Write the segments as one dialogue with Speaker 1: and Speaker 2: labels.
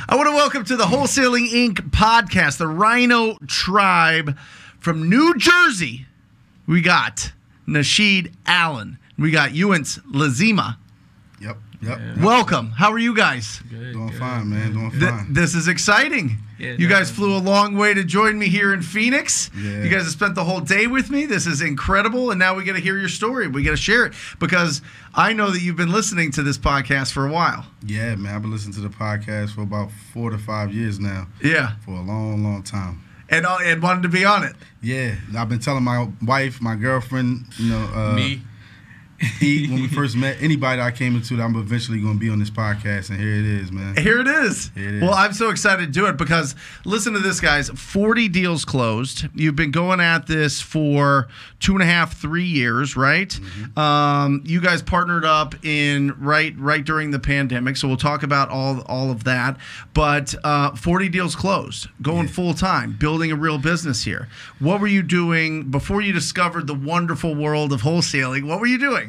Speaker 1: I want to welcome to the Wholesaling Inc. podcast, the Rhino Tribe from New Jersey. We got Nasheed Allen. We got Ewens Lazima.
Speaker 2: Yep.
Speaker 1: Welcome. How are you guys?
Speaker 2: Doing fine, man. Doing fine.
Speaker 1: This is exciting.
Speaker 3: Yeah,
Speaker 1: you guys flew a long way to join me here in Phoenix.
Speaker 2: Yeah.
Speaker 1: You guys have spent the whole day with me. This is incredible. And now we got to hear your story. We got to share it because I know that you've been listening to this podcast for a while.
Speaker 2: Yeah, man. I've been listening to the podcast for about 4 to 5 years now.
Speaker 1: Yeah.
Speaker 2: For a long, long time.
Speaker 1: And wanted to be on it.
Speaker 2: Yeah. I've been telling my wife, my girlfriend,
Speaker 3: Me.
Speaker 2: When we first met, anybody that I came into that I'm eventually going to be on this podcast, and here it is, man.
Speaker 1: Here it is.
Speaker 2: Here it is.
Speaker 1: Well, I'm so excited to do it because listen to this, guys. 40 deals closed. You've been going at this for 2.5, 3 years, right?
Speaker 2: Mm-hmm.
Speaker 1: You guys partnered up in right during the pandemic, so we'll talk about all of that. But 40 deals closed, going full time, building a real business here. What were you doing before you discovered the wonderful world of wholesaling? What were you doing?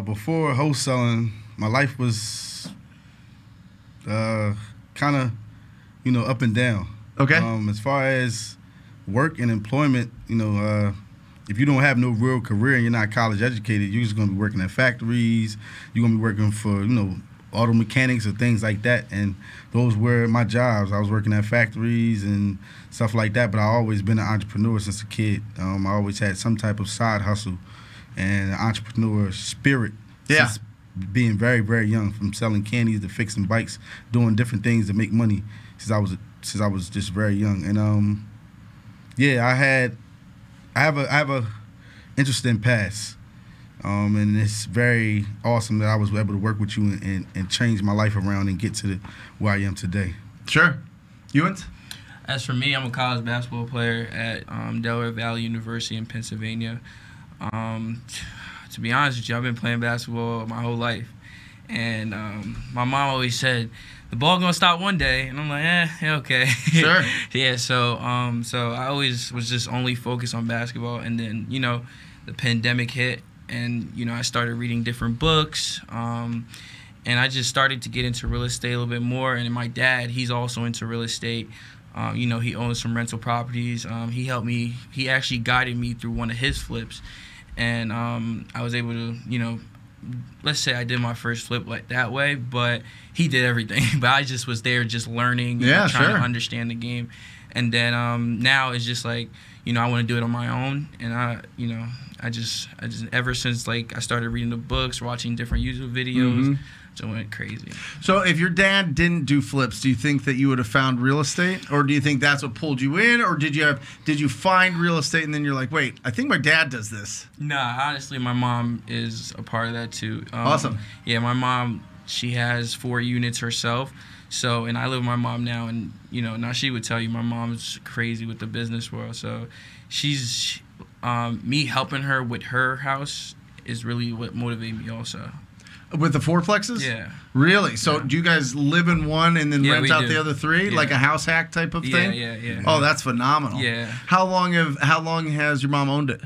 Speaker 2: Before wholesaling, my life was kind of, up and down.
Speaker 1: Okay.
Speaker 2: As far as work and employment, if you don't have no real career and you're not college educated, you're just going to be working at factories. You're going to be working for, auto mechanics or things like that. And those were my jobs. I was working at factories and stuff like that, but I've always been an entrepreneur since a kid. I always had some type of side hustle and an entrepreneur spirit since being very, very young, from selling candies to fixing bikes, doing different things to make money since I was just very young. And I have a interesting past. And it's very awesome that I was able to work with you and change my life around and get to where I am today.
Speaker 1: Sure. Ewens?
Speaker 3: As for me, I'm a college basketball player at Delaware Valley University in Pennsylvania. To be honest with you, I've been playing basketball my whole life. And my mom always said, the ball gonna stop one day. And I'm like, okay.
Speaker 1: Sure.
Speaker 3: Yeah, so I always was just only focused on basketball. And then, the pandemic hit. And, I started reading different books, and I just started to get into real estate a little bit more. And my dad, he's also into real estate. He owns some rental properties. He helped me. He actually guided me through one of his flips. And I was able to, let's say I did my first flip like that way, but he did everything. But I just was there just learning, trying to understand the game. And then now it's just like, I want to do it on my own. And I just ever since I started reading the books, watching different YouTube videos, just went crazy.
Speaker 1: So if your dad didn't do flips, do you think that you would have found real estate, or do you think that's what pulled you in, or did you find real estate and then you're like, wait, I think my dad does this? Nah,
Speaker 3: honestly, my mom is a part of that too.
Speaker 1: Awesome.
Speaker 3: Yeah, my mom, she has 4 units herself. So, and I live with my mom now, and now she would tell you my mom's crazy with the business world. So, she's me helping her with her house is really what motivated me also.
Speaker 1: With the 4plexes?
Speaker 3: Yeah.
Speaker 1: Really? So do you guys live in one and then rent out the other 3, like a house hack type of thing?
Speaker 3: Yeah.
Speaker 1: Oh, that's phenomenal.
Speaker 3: Yeah.
Speaker 1: How long has your mom owned it?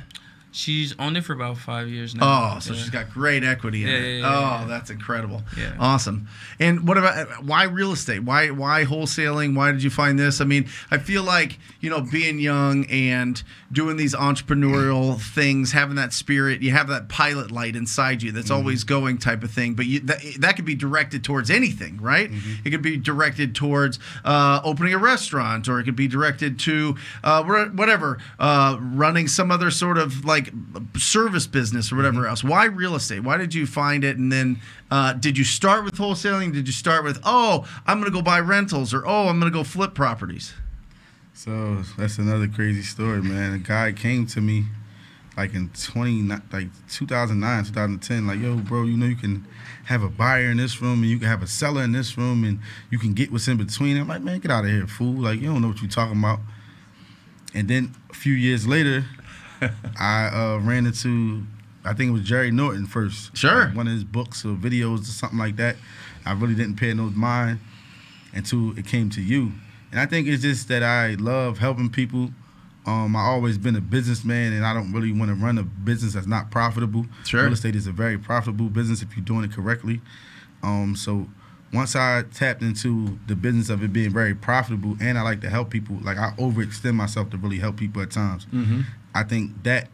Speaker 3: She's owned it for about 5 years now.
Speaker 1: Oh, so she's got great equity in it.
Speaker 3: Yeah.
Speaker 1: That's incredible.
Speaker 3: Yeah.
Speaker 1: Awesome. And what about, why real estate? Why wholesaling? Why did you find this? I mean, I feel like, being young and doing these entrepreneurial things, having that spirit, you have that pilot light inside you that's always going type of thing. But that could be directed towards anything, right? It could be directed towards opening a restaurant, or it could be directed to whatever, running some other sort of service business or whatever else. Why real estate? Why did you find it? And then did you start with wholesaling? Did you start with, I'm going to go buy rentals, or I'm going to go flip properties?
Speaker 2: So that's another crazy story, man. A guy came to me in 2009, 2010, yo, bro, you can have a buyer in this room and you can have a seller in this room and you can get what's in between. I'm like, man, get out of here, fool. You don't know what you're talking about. And then a few years later, I ran into, I think it was Jerry Norton first.
Speaker 1: Sure.
Speaker 2: One of his books or videos or something like that. I really didn't pay no mind until it came to you. And I think it's just that I love helping people. I always been a businessman, and I don't really want to run a business that's not profitable.
Speaker 1: Sure.
Speaker 2: Real estate is a very profitable business if you're doing it correctly. So once I tapped into the business of it being very profitable, and I like to help people, like I overextend myself to really help people at times. I think that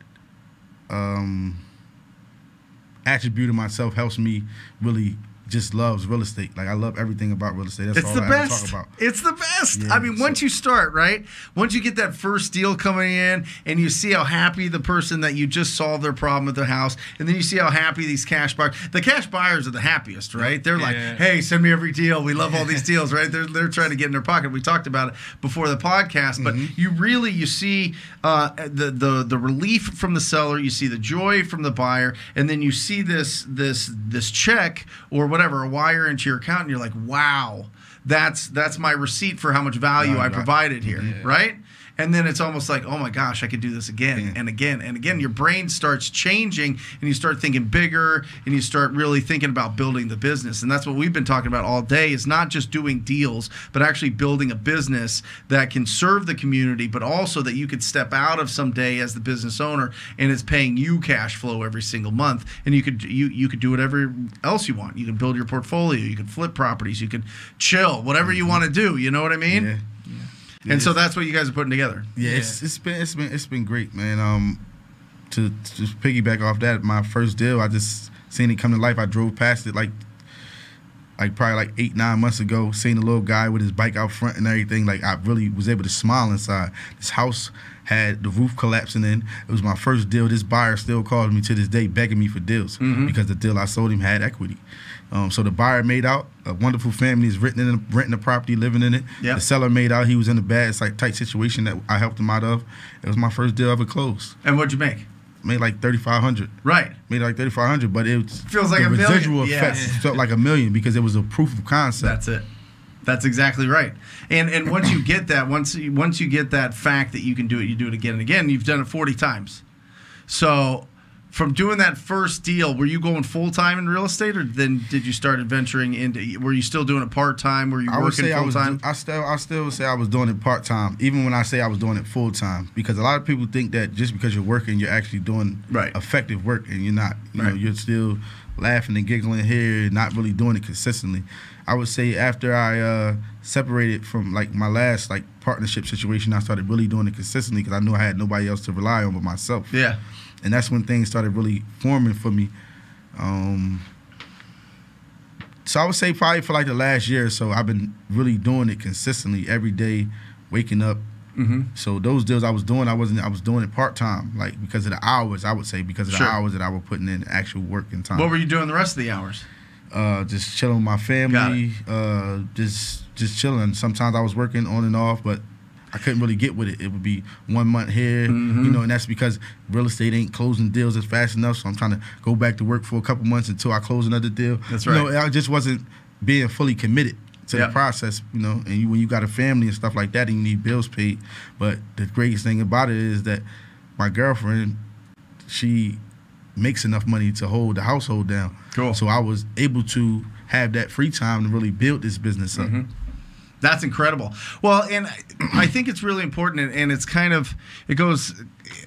Speaker 2: attribute of myself helps me really just loves real estate. Like I love everything about real estate. That's
Speaker 1: It's
Speaker 2: all
Speaker 1: the
Speaker 2: I
Speaker 1: best.
Speaker 2: ever talk about.
Speaker 1: It's the best.
Speaker 2: Yeah,
Speaker 1: I mean, once you start, right? Once you get that first deal coming in and you see how happy the person that you just solved their problem at their house, and then you see how happy these cash buyers, the cash buyers are the happiest, right? They're like, hey, send me every deal. We love all these deals, right? They're trying to get in their pocket. We talked about it before the podcast, but you see the relief from the seller, you see the joy from the buyer, and then you see this check or whatever, a wire into your account, and you're like, wow, that's my receipt for how much value I provided here, right? And then it's almost like, oh my gosh, I could do this again and again and again. Your brain starts changing, and you start thinking bigger, and you start really thinking about building the business. And that's what we've been talking about all day, is not just doing deals, but actually building a business that can serve the community, but also that you could step out of someday as the business owner, and it's paying you cash flow every single month. And you could do whatever else you want. You can build your portfolio. You can flip properties. You can chill, whatever you want to do. You know what I mean?
Speaker 2: Yeah.
Speaker 1: And so that's what you guys are putting together.
Speaker 2: Yeah, it's been great, man. To just piggyback off that, my first deal, I just seen it come to life. I drove past it like probably 8-9 months ago. Seen a little guy with his bike out front and everything. Like I really was able to smile inside. This house had the roof collapsing in. It was my first deal. This buyer still calls me to this day begging me for deals because the deal I sold him had equity. So the buyer made out. A wonderful family is renting the property, living in it.
Speaker 1: Yep.
Speaker 2: The seller made out. He was in a bad, tight situation that I helped him out of. It was my first deal ever closed.
Speaker 1: And what'd you make?
Speaker 2: Made like $3,500.
Speaker 1: Right.
Speaker 2: Made like $3,500, but it
Speaker 1: feels like
Speaker 2: the
Speaker 1: $1 million.
Speaker 2: residual effects felt like $1 million because it was a proof of concept.
Speaker 1: That's it. That's exactly right. And once you get that, once you get that fact that you can do it, you do it again and again. You've done it 40 times. So from doing that first deal, were you going full time in real estate, or then did you start adventuring into? Were you still doing it part time? Were you working full time?
Speaker 2: I still say I was doing it part time, even when I say I was doing it full time, because a lot of people think that just because you're working, you're actually doing effective work, and you're not. You know, you're still laughing and giggling here, not really doing it consistently. I would say after I separated from my last partnership situation, I started really doing it consistently because I knew I had nobody else to rely on but myself.
Speaker 1: Yeah.
Speaker 2: And that's when things started really forming for me. So I would say probably for the last year or so, I've been really doing it consistently every day, waking up. So those deals I was doing, I was doing it part-time, because of the hours, I would say, because of the hours that I was putting in actual work and time.
Speaker 1: What were you doing the rest of the hours?
Speaker 2: Just chilling with my family, just chilling. Sometimes I was working on and off, but I couldn't really get with it. It would be 1 month here, and that's because real estate ain't closing deals as fast enough. So I'm trying to go back to work for a couple months until I close another deal.
Speaker 1: That's right.
Speaker 2: I just wasn't being fully committed to the process, and when you got a family and stuff like that, and you need bills paid. But the greatest thing about it is that my girlfriend, she makes enough money to hold the household down.
Speaker 1: Cool.
Speaker 2: So I was able to have that free time to really build this business up.
Speaker 1: That's incredible. Well, and I think it's really important, and it goes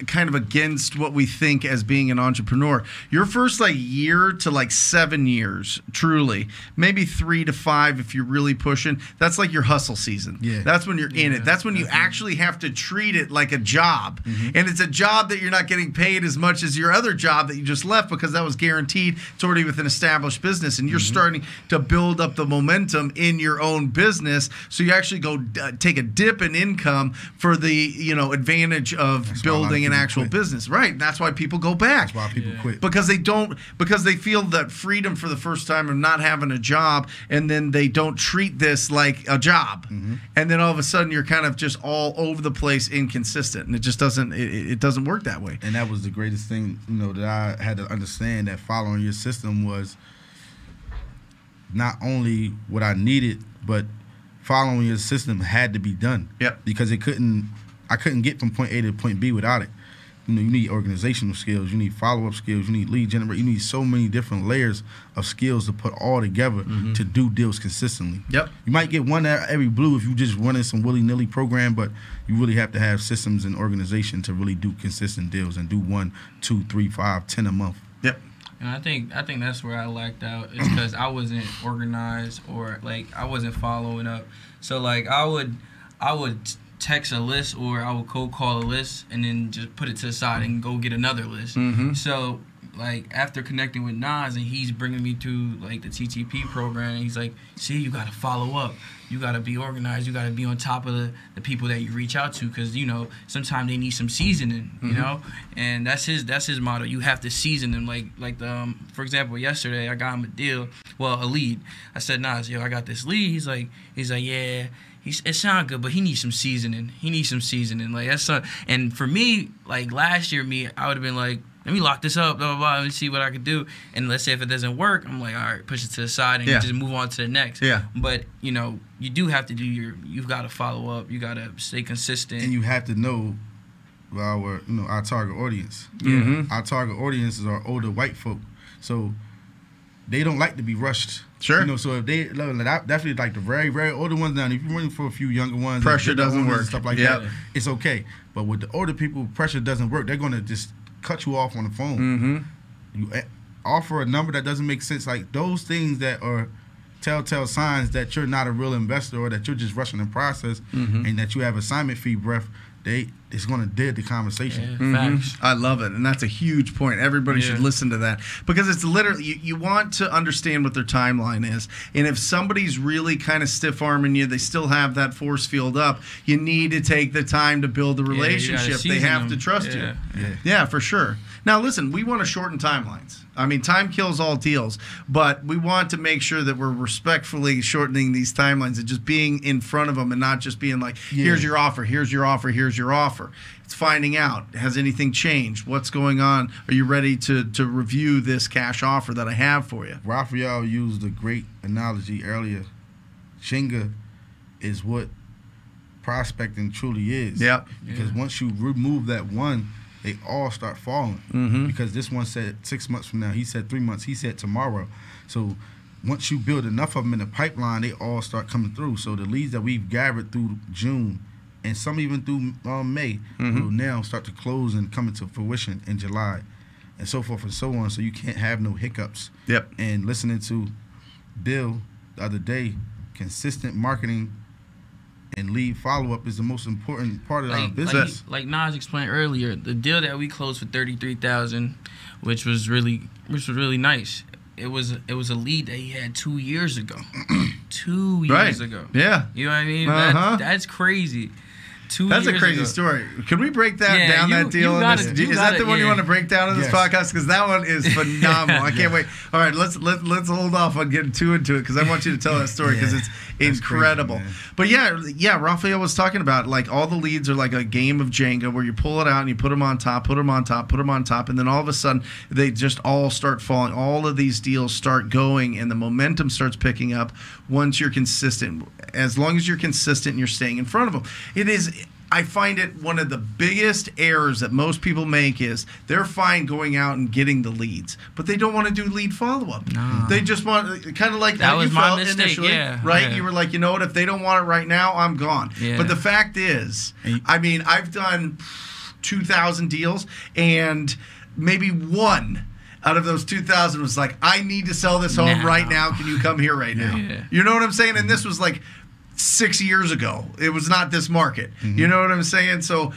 Speaker 1: kind of against what we think as being an entrepreneur. Your first year to 7 years, truly, maybe 3 to 5 if you're really pushing, that's your hustle season.
Speaker 2: Yeah.
Speaker 1: That's when you're in it. That's when you actually have to treat it like a job. And it's a job that you're not getting paid as much as your other job that you just left, because that was guaranteed. It's already with an established business, and you're starting to build up the momentum in your own business. So you actually go take a dip in income for the advantage of building an actual business. Right. That's why people go back.
Speaker 2: That's why people quit.
Speaker 1: Because they feel that freedom for the first time of not having a job, and then they don't treat this like a job. And then all of a sudden you're kind of just all over the place, inconsistent, and it just doesn't work that way.
Speaker 2: And that was the greatest thing, that I had to understand, that following your system was not only what I needed, but following your system had to be done.
Speaker 1: Yep.
Speaker 2: Because I couldn't get from point A to point B without it. You need organizational skills, you need follow-up skills, you need lead generation, you need so many different layers of skills to put all together to do deals consistently.
Speaker 1: Yep.
Speaker 2: You might get one at every blue if you just running some willy-nilly program, but you really have to have systems and organization to really do consistent deals and do 1, 2, 3, 5, 10 a month.
Speaker 1: Yep.
Speaker 3: And I think that's where I lacked out is because I wasn't organized or like I wasn't following up. So like I would text a list or I would cold call a list and then just put it to the side and go get another list. So like after connecting with Nas and he's bringing me through like the TTP program, he's like, see, you got to follow up. You got to be organized. You got to be on top of the people that you reach out to because, you know, sometimes they need some seasoning, you know, and that's his motto. You have to season them. Like for example, yesterday I got him a lead. I said, Nas, yo, I got this lead. He's like, yeah. It sounds good, but he needs some seasoning. Like that's and for me, like last year, I would have been like, let me lock this up, blah, blah, blah, let me see what I can do. And let's say if it doesn't work, I'm like, all right, push it to the side and just move on to the next. Yeah. But, you know, you do have to you've got to follow up. You got to stay consistent.
Speaker 2: And you have to know our target audience. Our target audience are older white folk. So they don't like to be rushed.
Speaker 1: Sure.
Speaker 2: You know, so if they definitely like the very, very older ones now, if you're running for a few younger ones,
Speaker 1: pressure doesn't work.
Speaker 2: Stuff like that, it's okay. But with the older people, pressure doesn't work. They're going to just cut you off on the phone. You offer a number that doesn't make sense. Like those things that are telltale signs that you're not a real investor or that you're just rushing the process and that you have assignment fee breath, it's going to dead the conversation.
Speaker 3: Facts.
Speaker 1: I love it, and that's a huge point. Everybody should listen to that because it's literally you want to understand what their timeline is, and if somebody's really kind of stiff-arming you, they still have that force field up. You need to take the time to build the relationship. They have to trust you. Yeah, for sure. Now, listen, we want to shorten timelines. I mean, time kills all deals, but we want to make sure that we're respectfully shortening these timelines and just being in front of them and not just being like, here's your offer, here's your offer, here's your offer. It's finding out, has anything changed? What's going on? Are you ready to review this cash offer that I have for you?
Speaker 2: Raphael used a great analogy earlier. Jenga is what prospecting truly is. Because once you remove that one, they all start falling. Because this one said 6 months from now, he said 3 months, he said tomorrow. So once you build enough of them in the pipeline, they all start coming through. So the leads that we've gathered through June and some even through May will now start to close and come into fruition in July and so forth and so on. So you can't have no hiccups. And listening to Bill the other day, consistent marketing and lead follow-up is the most important part of our business.
Speaker 3: Like Nas explained earlier, the deal that we closed for $33,000, which was really nice. It was a lead that he had 2 years ago. 2 years ago.
Speaker 1: Yeah.
Speaker 3: You know what I mean? That's crazy.
Speaker 1: That's a crazy story. Could we break that down, that deal? Is that the one you want to break down in this podcast? Because that one is phenomenal. I can't wait. All right, let's hold off on getting too into it because I want you to tell that story because it's incredible. Crazy, but yeah, Raphael was talking about like all the leads are like a game of Jenga where you pull it out and you put them on top, and then all of a sudden they just all start falling. All of these deals start going and the momentum starts picking up once you're consistent. As long as you're consistent and you're staying in front of them. I find it one of the biggest errors that most people make is they're fine going out and getting the leads, but they don't want to do lead follow-up. No. They just want, kind of like that was my mistake, initially, right? Yeah. You were like, you know what, if they don't want it right now, I'm gone. Yeah. But the fact is, I mean, I've done 2,000 deals, and maybe one out of those 2,000 was like, I need to sell this home right now. Can you come here right now? Yeah. You know what I'm saying? And this was like 6 years ago. It was not this market. You know what I'm saying? So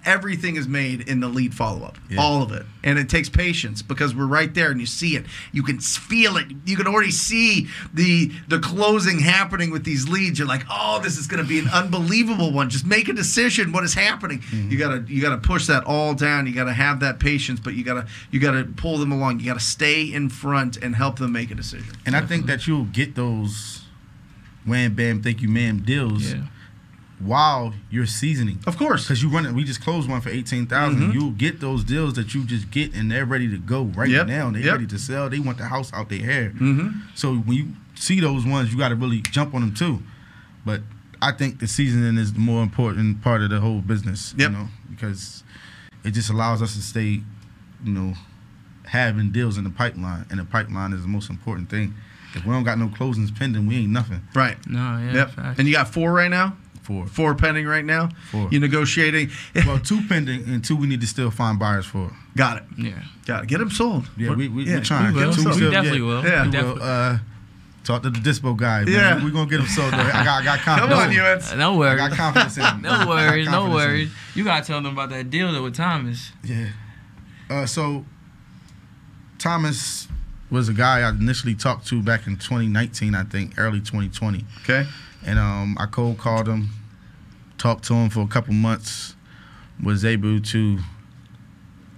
Speaker 1: everything is made in the lead follow-up. All of it. And it takes patience because we're right there and you see it. You can feel it. You can already see the closing happening with these leads. You're like, oh, this is going to be an unbelievable one. Just make a decision. What is happening? You gotta push that all down. You gotta have that patience, but you gotta pull them along. You gotta stay in front and help them make a decision.
Speaker 2: And I think that you'll get those wham bam thank you ma'am deals while you're seasoning,
Speaker 1: of course,
Speaker 2: because we just closed one for 18,000. You'll get those deals that you just get and they're ready to go right now. They're ready to sell. They want the house out their hair. So when you see those ones, you got to really jump on them too. But I think the seasoning is the more important part of the whole business, you know, because it just allows us to stay, you know, having deals in the pipeline, and the pipeline is the most important thing. If we don't got no closings pending, we ain't nothing.
Speaker 1: Right.
Speaker 3: No, yeah.
Speaker 1: And you got 4 right now? 4 pending right now.
Speaker 2: 4.
Speaker 1: You negotiating?
Speaker 2: Well, 2 pending and 2 we need to still find buyers for.
Speaker 1: Got it.
Speaker 3: Yeah.
Speaker 1: Got it. Get them sold.
Speaker 2: Yeah, we're trying.
Speaker 3: We will.
Speaker 2: Get 2
Speaker 3: We
Speaker 2: still,
Speaker 3: definitely will.
Speaker 1: Yeah.
Speaker 3: We
Speaker 2: We
Speaker 3: definitely.
Speaker 2: will, talk to the dispo guy. Man.
Speaker 1: Yeah.
Speaker 2: We're going to get him sold. I got confidence.
Speaker 1: Come on,
Speaker 2: in him.
Speaker 1: Ewens.
Speaker 3: No
Speaker 2: I
Speaker 3: worries.
Speaker 2: got confidence in him.
Speaker 3: No worries.
Speaker 2: I got
Speaker 3: No
Speaker 2: confidence in him.
Speaker 3: worries. You gotta tell them about that deal though with Thomas.
Speaker 2: Yeah. So Thomas was a guy I initially talked to back in 2019, I think, early 2020.
Speaker 1: Okay.
Speaker 2: And I cold called him, talked to him for a couple months, was able to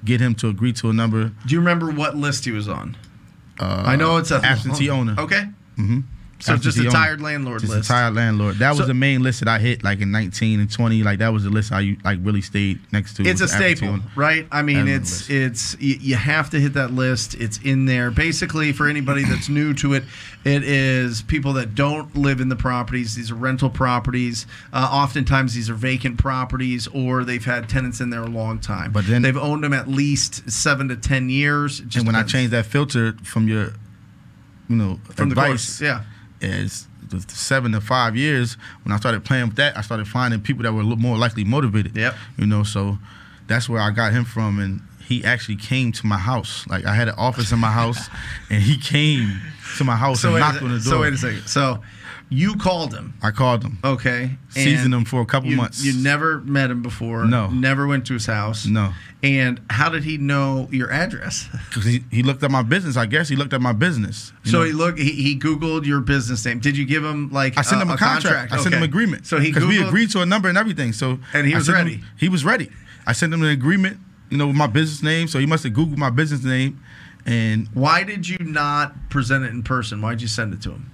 Speaker 2: get him to agree to a number.
Speaker 1: Do you remember what list he was on? I know it's a
Speaker 2: absentee owner.
Speaker 1: Okay.
Speaker 2: Mm-hmm.
Speaker 1: So just a tired landlord
Speaker 2: Just
Speaker 1: list.
Speaker 2: a tired landlord. That was
Speaker 1: So-
Speaker 2: the main list that I hit, like in 19 and 20. Like that was the list I like really stayed next to.
Speaker 1: It's a
Speaker 2: was absentee
Speaker 1: staple,
Speaker 2: owner.
Speaker 1: right? I mean,
Speaker 2: That's on
Speaker 1: it's you have to hit that list. It's in there. Basically, for anybody that's new to it, it is people that don't live in the properties. These are rental properties. Oftentimes, these are vacant properties, or they've had tenants in there a long time.
Speaker 2: But then
Speaker 1: they've owned them at least 7 to 10 years. It just
Speaker 2: and when
Speaker 1: depends.
Speaker 2: I changed that filter from your,
Speaker 1: from the
Speaker 2: advice,
Speaker 1: course, yeah.
Speaker 2: is the 7 to 5 years. When I started playing with that, I started finding people that were a little more likely motivated.
Speaker 1: Yep.
Speaker 2: So that's where I got him from, and he actually came to my house. Like I had an office in my house, and he came to my house and knocked on the door.
Speaker 1: So wait a second. So you called him.
Speaker 2: I called him.
Speaker 1: Okay.
Speaker 2: Seasoned him for a couple months.
Speaker 1: You never met him before.
Speaker 2: No.
Speaker 1: Never went to his house.
Speaker 2: No.
Speaker 1: And how did he know your address?
Speaker 2: Because he looked at my business. I guess he looked at my business.
Speaker 1: So he Googled your business name. Did you give him like
Speaker 2: I sent him a contract. I sent him an agreement.
Speaker 1: So he
Speaker 2: because we
Speaker 1: Googled-
Speaker 2: agreed to a number and everything. So
Speaker 1: And he
Speaker 2: I
Speaker 1: was
Speaker 2: sent
Speaker 1: ready.
Speaker 2: him- he was ready. I sent him an agreement, with my business name. So he must have Googled my business name, and
Speaker 1: Why did you not present it in person? Why'd you send it to him?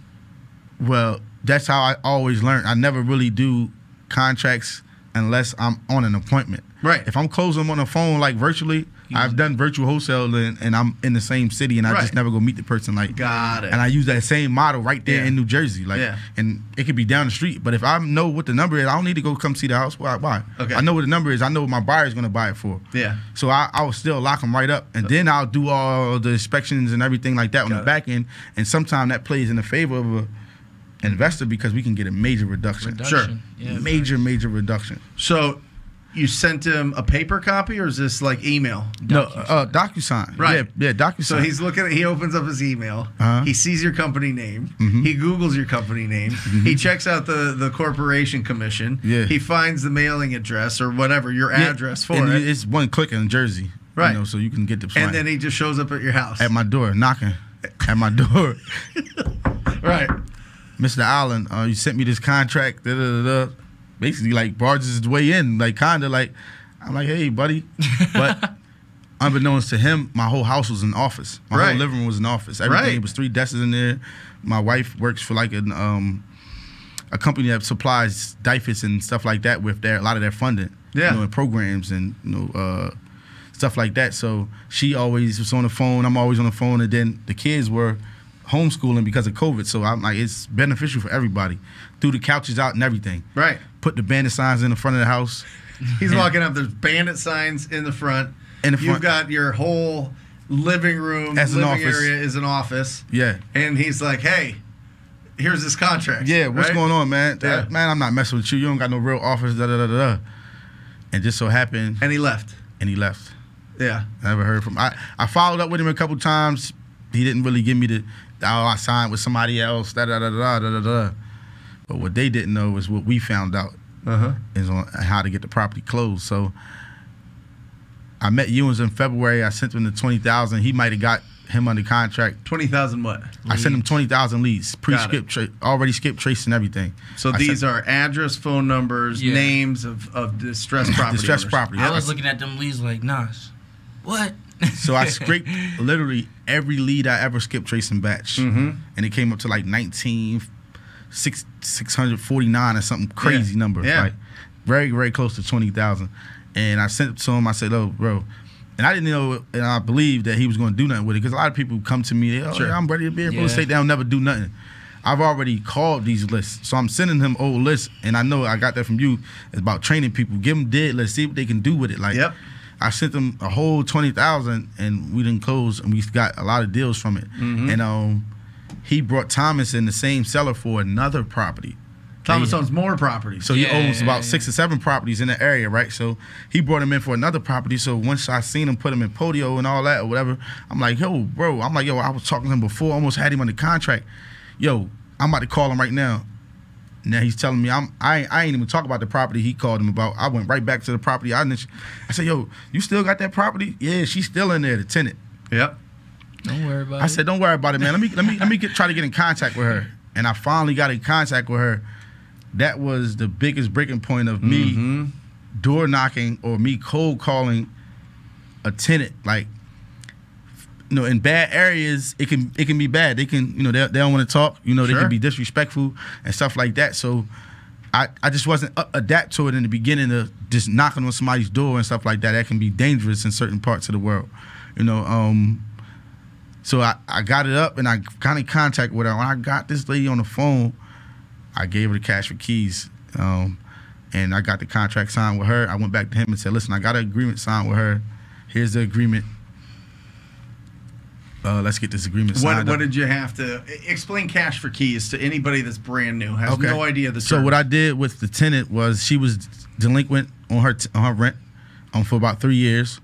Speaker 2: well, that's how I always learned. I never really do contracts unless I'm on an appointment.
Speaker 1: Right.
Speaker 2: If I'm closing them on the phone, like virtually, I've done virtual wholesale and I'm in the same city and I
Speaker 1: Right.
Speaker 2: just never go meet the person. Like,
Speaker 1: Got it.
Speaker 2: and I use that same model right there
Speaker 1: Yeah.
Speaker 2: in New Jersey. Like,
Speaker 1: Yeah.
Speaker 2: and it could be down the street. But if I know what the number is, I don't need to go come see the house. Why?
Speaker 1: Okay.
Speaker 2: I know what the number is. I know what my buyer is going to buy it for.
Speaker 1: Yeah.
Speaker 2: So I will still lock them right up. And then I'll do all the inspections and everything like that on
Speaker 1: Got
Speaker 2: the
Speaker 1: it.
Speaker 2: back end. And sometimes that plays in the favor of a investor because we can get a major reduction.
Speaker 1: Sure.
Speaker 3: Yeah,
Speaker 2: Major reduction.
Speaker 1: So you sent him a paper copy, or is this like email?
Speaker 2: No, DocuSign.
Speaker 1: Right.
Speaker 2: Yeah, DocuSign.
Speaker 1: So he's looking at, he opens up his email.
Speaker 2: Uh-huh.
Speaker 1: He sees your company name.
Speaker 2: Mhm.
Speaker 1: He Googles your company name. He checks out the corporation commission.
Speaker 2: Yeah.
Speaker 1: He finds the mailing address or whatever, your address for
Speaker 2: and
Speaker 1: it.
Speaker 2: It's one click in Jersey.
Speaker 1: Right.
Speaker 2: So you can get the
Speaker 1: And
Speaker 2: sign
Speaker 1: then he just shows up at your house.
Speaker 2: at my door, knocking at my door.
Speaker 1: Right.
Speaker 2: Mr. Allen, you sent me this contract. Da, da, da, da. Basically, like barges his way in, like kind of like. I'm like, hey, buddy. But unbeknownst to him, my whole house was an office. My
Speaker 1: Right.
Speaker 2: whole living room was an office. Everything
Speaker 1: Right.
Speaker 2: it was 3 desks in there. My wife works for like a company that supplies diapers and stuff like that with a lot of their funding.
Speaker 1: Yeah.
Speaker 2: And programs and stuff like that. So she always was on the phone. I'm always on the phone. And then the kids were homeschooling because of COVID. So I'm like, it's beneficial for everybody. Threw the couches out and everything.
Speaker 1: Right.
Speaker 2: Put the bandit signs in the front of the house.
Speaker 1: He's walking up. There's bandit signs in the front.
Speaker 2: In the front.
Speaker 1: You've got your whole living room,
Speaker 2: As an
Speaker 1: living
Speaker 2: office.
Speaker 1: area is an office.
Speaker 2: Yeah.
Speaker 1: And he's like, hey, here's this contract.
Speaker 2: Yeah, what's
Speaker 1: right?
Speaker 2: going on, man?
Speaker 1: Yeah.
Speaker 2: Man, I'm not messing with you. You don't got no real office, da da da da. And just so happened,
Speaker 1: And he left.
Speaker 2: and he left.
Speaker 1: Yeah.
Speaker 2: Never heard from him. I followed up with him a couple times. He didn't really give me I signed with somebody else, da da da da da da da. But what they didn't know is what we found out
Speaker 1: Uh-huh.
Speaker 2: is on how to get the property closed. So I met Ewens in February. I sent him the $20,000. He might have got him under contract.
Speaker 1: 20,000 what?
Speaker 2: I sent him 20,000 leads,
Speaker 1: Got
Speaker 2: already skip trace and everything.
Speaker 1: So
Speaker 2: I
Speaker 1: these
Speaker 2: sent-
Speaker 1: are address, phone numbers,
Speaker 3: Yeah.
Speaker 1: names of distressed property.
Speaker 2: distressed
Speaker 1: owners.
Speaker 2: property.
Speaker 3: I was looking at them leads like, Nas, what?
Speaker 2: So I scraped literally every lead I ever skipped trace and batch,
Speaker 1: Mhm.
Speaker 2: and it came up to like 649 or something crazy number,
Speaker 1: Yeah.
Speaker 2: like very very close to 20,000. And I sent it to him. I said, "Oh, bro," and I didn't know, and I believed that he was going to do nothing with it because a lot of people come to me, "Oh,
Speaker 1: Sure.
Speaker 2: yeah, I'm ready to be in real
Speaker 3: Yeah.
Speaker 2: estate." They'll never do nothing. I've already called these lists, so I'm sending him old lists, and I know I got that from you. It's about training people. Give them dead lists, see what they can do with it. Like,
Speaker 1: Yep.
Speaker 2: I sent them a whole 20,000, and we didn't close, and we got a lot of deals from it.
Speaker 1: Mhm.
Speaker 2: And he brought Thomas in, the same seller, for another property,
Speaker 1: Thomas owns more properties.
Speaker 2: So he owns about 6 or 7 properties in the area, right? So he brought him in for another property. So once I seen him put him in Podio and all that or whatever, I'm like, yo, bro. I'm like, yo, I was talking to him before, almost had him on the contract. Yo, I'm about to call him right now. Now he's telling me I ain't even talk about the property he called him about. I went right back to the property. I said, yo, you still got that property? Yeah, she's still in there, the tenant.
Speaker 1: Yep.
Speaker 3: Don't worry about it.
Speaker 2: I said, don't worry about it, man. Let me try to get in contact with her. And I finally got in contact with her. That was the biggest breaking point of me door knocking or me cold calling a tenant. Like, you know, in bad areas, it can be bad. They can, you know, they don't want to talk. You know, they can be disrespectful and stuff like that. So I just wasn't adapt to it in the beginning of just knocking on somebody's door and stuff like that. That can be dangerous in certain parts of the world, you know. So I got it up and I got in contact with her. When I got this lady on the phone, I gave her the cash for keys, and I got the contract signed with her. I went back to him and said, listen, I got an agreement signed with her. Here's the agreement. Let's get this agreement signed.
Speaker 1: What did you have to explain? Cash for keys to anybody that's brand new, has no idea the terms.
Speaker 2: So what I did with the tenant was she was delinquent on her rent for about 3 years,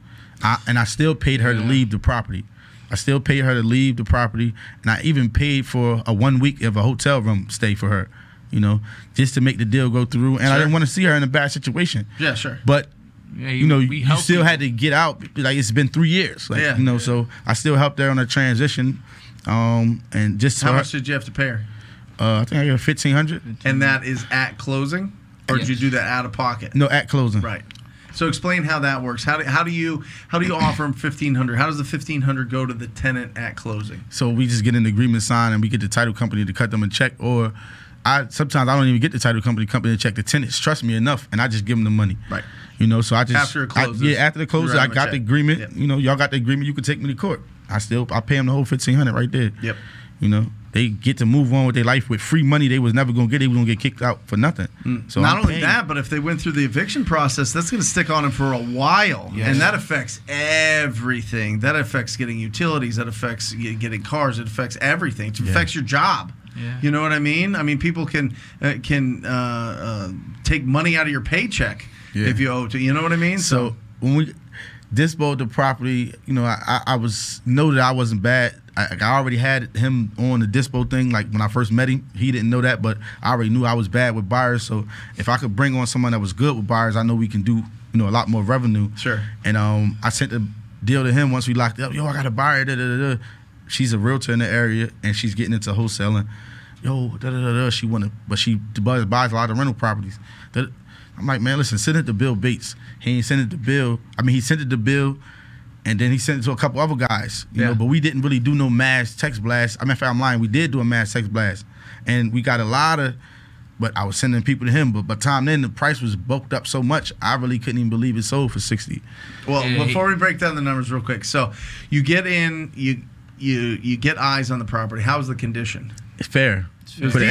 Speaker 2: and I still paid her to leave the property. I still paid her to leave the property, and I even paid for a 1 week of a hotel room stay for her, you know, just to make the deal go through. And I didn't want to see her in a bad situation.
Speaker 1: Yeah, sure.
Speaker 2: But you know, you still had to get out. Like, it's been 3 years. Like, you know, so I still helped her on her transition. And just
Speaker 1: how much did you have to pay her?
Speaker 2: I think I got $1,500.
Speaker 1: And that is at closing, or did you do that out of pocket?
Speaker 2: No, at closing.
Speaker 1: Right. So explain how that works. How do you offer them $1,500? How does the $1,500 go to the tenant at closing?
Speaker 2: So we just get an agreement signed, and we get the title company to cut them a check, or sometimes I don't even get the title company to check. The tenants trust me enough, and I just give them the money.
Speaker 1: Right.
Speaker 2: You know, so I just
Speaker 1: after it closes.
Speaker 2: After the closes, I got the agreement.
Speaker 1: Yep.
Speaker 2: You know, y'all got the agreement. You can take me to court. I pay them the whole $1,500 right there.
Speaker 1: Yep.
Speaker 2: You know, they get to move on with their life with free money they was never gonna get. They was gonna get kicked out for nothing. So
Speaker 1: not only that, but if they went through the eviction process, that's gonna stick on them for a while, and that affects everything. That affects getting utilities. That affects getting cars. It affects everything. It affects your job. Yeah. You know what I mean? I mean, people can take money out of your paycheck if you owe to. You know what I mean?
Speaker 2: So when we disposed the property, you know, I was noted I wasn't bad. I already had him on the dispo thing. Like, when I first met him, he didn't know that, but I already knew I was bad with buyers. So if I could bring on someone that was good with buyers, I know we can do, you know, a lot more revenue. Sure. And I sent the deal to him once we locked up. Yo, I got a buyer. Da, da, da, da. She's a realtor in the area, and she's getting into wholesaling. Yo, da da da da. She buys a lot of rental properties. I'm like, man, listen, send it to Bill Bates. He ain't sent it to Bill. I mean, he sent it to Bill, and then he sent it to a couple other guys. You know, but we didn't really do no mass text blast. I mean, if I'm lying, we did do a mass text blast, and we got a lot of. But I was sending people to him. But by the time then, the price was bulked up so much, I really couldn't even believe it sold for $60.
Speaker 1: Well, before we break down the numbers real quick, so you get in, you get eyes on the property. How's the condition?
Speaker 2: It's fair. For the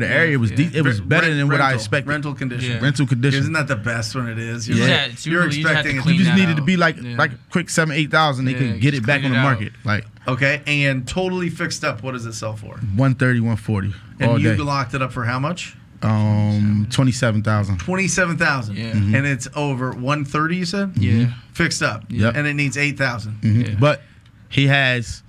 Speaker 2: area, it was it was better than what I expected.
Speaker 1: Rental condition.
Speaker 2: Rental condition.
Speaker 1: Isn't that the best when it is?
Speaker 3: You're
Speaker 1: expecting
Speaker 3: it.
Speaker 2: You just needed to be like a quick $7,000-8,000. They could get it back on the market. Like,
Speaker 1: okay, and totally fixed up. What does it sell for?
Speaker 2: $130, $140.
Speaker 1: And you locked it up for how much?
Speaker 2: $27,000.
Speaker 1: $27,000.
Speaker 3: Yeah.
Speaker 2: Mm-hmm.
Speaker 1: And it's over $130. You said?
Speaker 3: Yeah.
Speaker 1: Fixed up.
Speaker 2: Yep.
Speaker 1: And it needs $8,000.
Speaker 2: Mm-hmm. Yeah. But he has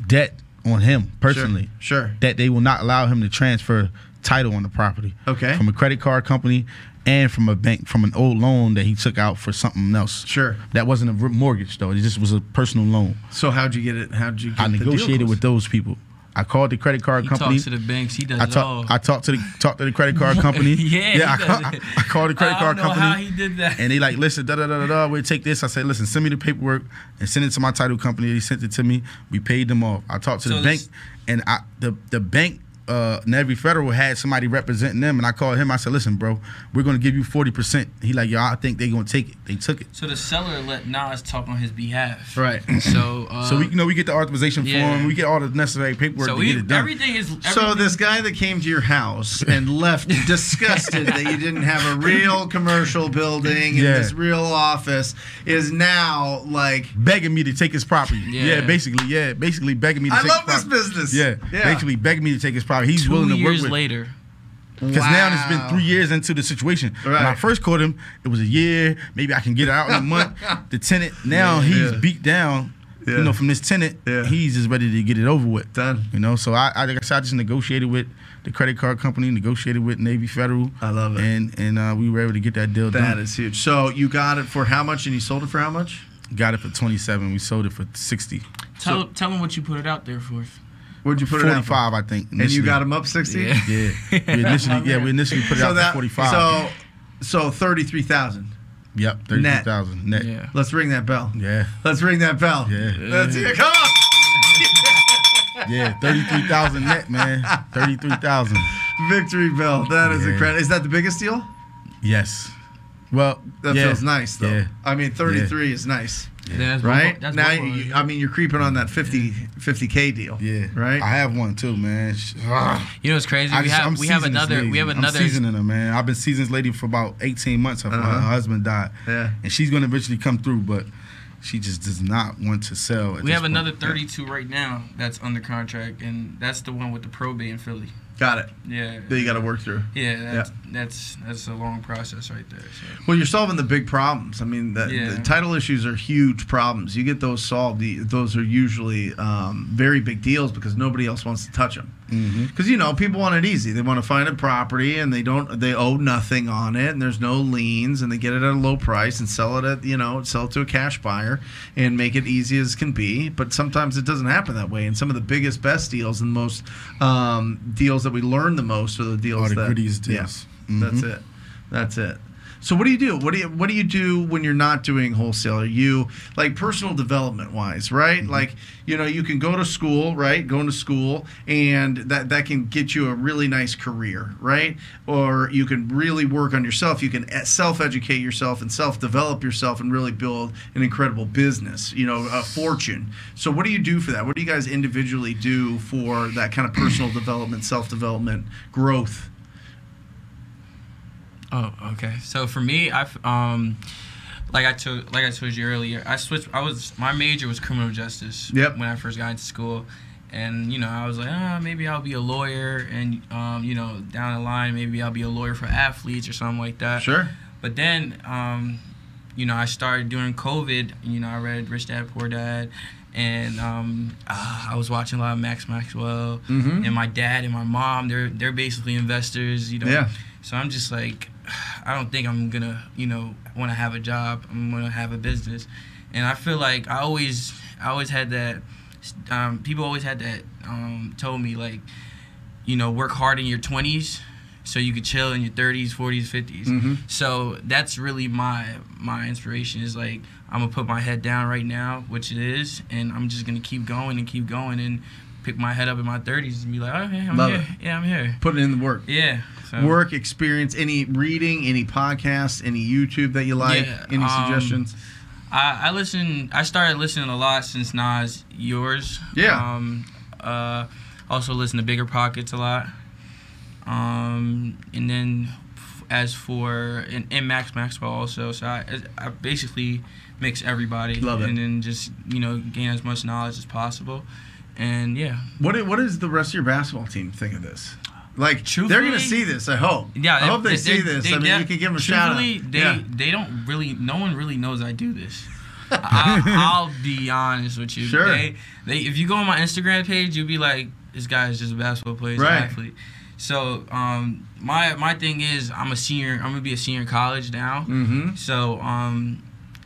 Speaker 2: debt on him personally.
Speaker 1: Sure.
Speaker 2: That they will not allow him to transfer title on the property.
Speaker 1: Okay.
Speaker 2: From a credit card company and from a bank, from an old loan that he took out for something else.
Speaker 1: Sure.
Speaker 2: That wasn't a mortgage though. It just was a personal loan.
Speaker 1: So how'd you get it?
Speaker 2: I negotiated with those people. I called the credit card company.
Speaker 3: He talks to the banks. He does it all.
Speaker 2: I talked to the credit card company. I called the credit card company.
Speaker 3: I don't know how he did that.
Speaker 2: And they like, listen, we'll take this. I said, listen, send me the paperwork and send it to my title company. They sent it to me. We paid them off. I talked to the bank, and the bank, Navy Federal had somebody representing them, and I called him. I said, listen, bro, we're going to give you 40%. He like, yo, I think they're going to take it. They took it.
Speaker 3: So the seller let Nas talk on his behalf.
Speaker 1: Right.
Speaker 3: So
Speaker 2: we get the authorization form. We get all the necessary paperwork to get it done.
Speaker 1: So this guy that came to your house and left disgusted that you didn't have a real commercial building and this real office is now like
Speaker 2: begging me to take his property. Basically begging me to take his property.
Speaker 1: I love this business.
Speaker 2: Basically begging me to take his property. He's willing to work with.
Speaker 3: 2 years later.
Speaker 2: Because now it's been 3 years into the situation.
Speaker 1: Right.
Speaker 2: When I first caught him, it was a year. Maybe I can get it out in a month. The tenant, now he's beat down.
Speaker 1: Yeah.
Speaker 2: You know, from this tenant, he's just ready to get it over with.
Speaker 1: Done.
Speaker 2: You know, so I like I said, I just negotiated with the credit card company, negotiated with Navy Federal.
Speaker 1: I love it.
Speaker 2: And we were able to get that deal done.
Speaker 1: That is huge. So you got it for how much, and you sold it for how much?
Speaker 2: Got it for 27. We sold it for 60.
Speaker 3: Tell them what you put it out there for.
Speaker 1: What'd you put it out for?
Speaker 2: 45, I think.
Speaker 1: And you got them up 60?
Speaker 3: Yeah.
Speaker 2: Yeah. We initially put it out for 45.
Speaker 1: So 33,000.
Speaker 2: Yep, 33,000 net.
Speaker 3: Yeah.
Speaker 1: Let's ring that bell.
Speaker 2: Yeah.
Speaker 1: Let's ring that bell.
Speaker 2: Yeah.
Speaker 1: Let's hear it. Come on.
Speaker 2: Yeah, 33,000 net, man. 33,000.
Speaker 1: Victory bell. That is incredible. Is that the biggest deal?
Speaker 2: Yes. Well,
Speaker 1: That feels nice, though.
Speaker 2: Yeah.
Speaker 1: I mean, 33 is nice.
Speaker 3: Yeah.
Speaker 1: Right? Now, you're creeping on that 50K deal.
Speaker 2: Yeah.
Speaker 1: Right?
Speaker 2: I have one, too, man.
Speaker 3: You know what's crazy? We have another.
Speaker 2: I'm seasoning her, man. I've been seasoning this lady for about 18 months. Her husband died.
Speaker 1: Yeah.
Speaker 2: And she's going to eventually come through, but she just does not want to sell.
Speaker 3: We have another 32 right now that's under contract, and that's the one with the probate in Philly.
Speaker 1: Got it.
Speaker 3: Yeah.
Speaker 1: That you got to work through.
Speaker 3: Yeah, that's a long process right there. So.
Speaker 1: Well, you're solving the big problems. I mean, the title issues are huge problems. You get those solved, those are usually very big deals because nobody else wants to touch them. Because people want it easy. They want to find a property and they owe nothing on it, and there's no liens, and they get it at a low price and sell it sell it to a cash buyer and make it easy as can be. But sometimes it doesn't happen that way. And some of the biggest, best deals and most deals that we learn the most are the deals
Speaker 2: the grittiest deals.
Speaker 1: Yeah, that's it. So what do you do? What do you do when you're not doing wholesale? Are you like personal development wise, right? Like you can go to school, right? Going to school, and that can get you a really nice career, right? Or you can really work on yourself. You can self-educate yourself and self-develop yourself and really build an incredible business, a fortune. So what do you do for that? What do you guys individually do for that kind of personal development, self-development, growth?
Speaker 3: Oh, okay. So for me, like I told you earlier, my major was criminal justice.
Speaker 1: Yep.
Speaker 3: When I first got into school, and I was like, maybe I'll be a lawyer, and down the line maybe I'll be a lawyer for athletes or something like that.
Speaker 1: Sure.
Speaker 3: But then, I started during COVID. I read Rich Dad Poor Dad. And I was watching a lot of Max Maxwell, and my dad and my mom, they're basically investors,
Speaker 1: Yeah.
Speaker 3: So I'm just like, I don't think I'm gonna, want to have a job. I'm gonna have a business, and I feel like I always had that. People always had that told me like, work hard in your 20s, so you could chill in your 30s, 40s, 50s. So that's really my inspiration is like, I'm gonna put my head down right now, which it is, and I'm just gonna keep going and pick my head up in my 30s and be like, okay, I'm
Speaker 1: Love
Speaker 3: here.
Speaker 1: it.
Speaker 3: Yeah, I'm here.
Speaker 1: Putting in the work.
Speaker 3: Yeah. So.
Speaker 1: Work, experience, any reading, any podcasts, any YouTube that you like, any suggestions?
Speaker 3: I started listening a lot since Nas Yours.
Speaker 1: Yeah.
Speaker 3: Also listen to Bigger Pockets a lot. And then as for and Max Maxwell also. So I basically mix everybody.
Speaker 1: Love it.
Speaker 3: And then just gain as much knowledge as possible. And yeah.
Speaker 1: What does the rest of your basketball team think of this? Like,
Speaker 3: Truthfully,
Speaker 1: they're gonna see this. I hope.
Speaker 3: Yeah,
Speaker 1: I hope they see this. I mean, you can give them a shout out.
Speaker 3: They don't really. No one really knows I do this. I'll be honest with you.
Speaker 1: Sure.
Speaker 3: They if you go on my Instagram page, you'll be like, this guy is just a basketball player, he's an athlete. So my thing is, I'm a senior. I'm gonna be a senior in college now. So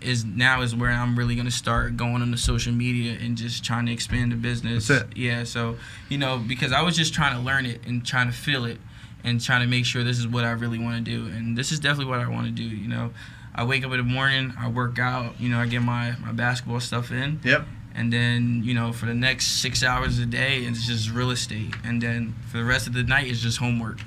Speaker 3: is where I'm really gonna start going on the social media and just trying to expand the business.
Speaker 1: That's it.
Speaker 3: Yeah. So because I was just trying to learn it and trying to feel it and trying to make sure this is what I really want to do, and this is definitely what I want to do. I wake up in the morning, I work out, I get my basketball stuff in.
Speaker 1: Yep.
Speaker 3: And then, for the next 6 hours a day, it's just real estate. And then for the rest of the night, it's just homework.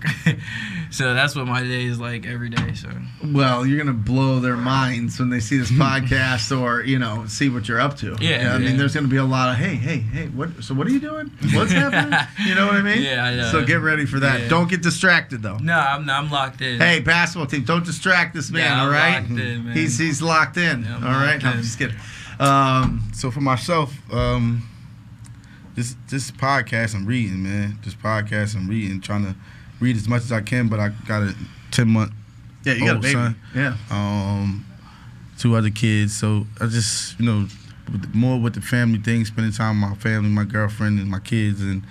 Speaker 3: So that's what my day is like every day. So. Well,
Speaker 1: you're going to blow their minds when they see this podcast or, see what you're up to.
Speaker 3: Yeah.
Speaker 1: I mean, there's going to be a lot of, hey, what are you doing? What's happening? You know what I mean?
Speaker 3: Yeah, I know.
Speaker 1: So get ready for that. Yeah. Don't get distracted, though.
Speaker 3: No, I'm locked in.
Speaker 1: Hey, basketball team, don't distract this man, all right?
Speaker 3: Locked in, man.
Speaker 1: He's locked in, all right? No, I'm just kidding.
Speaker 2: So for myself, this podcast I'm reading, man. This podcast I'm reading, trying to read as much as I can, but I got a 10-month
Speaker 1: Yeah, you got a
Speaker 2: old
Speaker 1: baby.
Speaker 2: son.
Speaker 1: Yeah.
Speaker 2: 2 other kids. So I just, more with the family thing, spending time with my family, my girlfriend, and my kids, and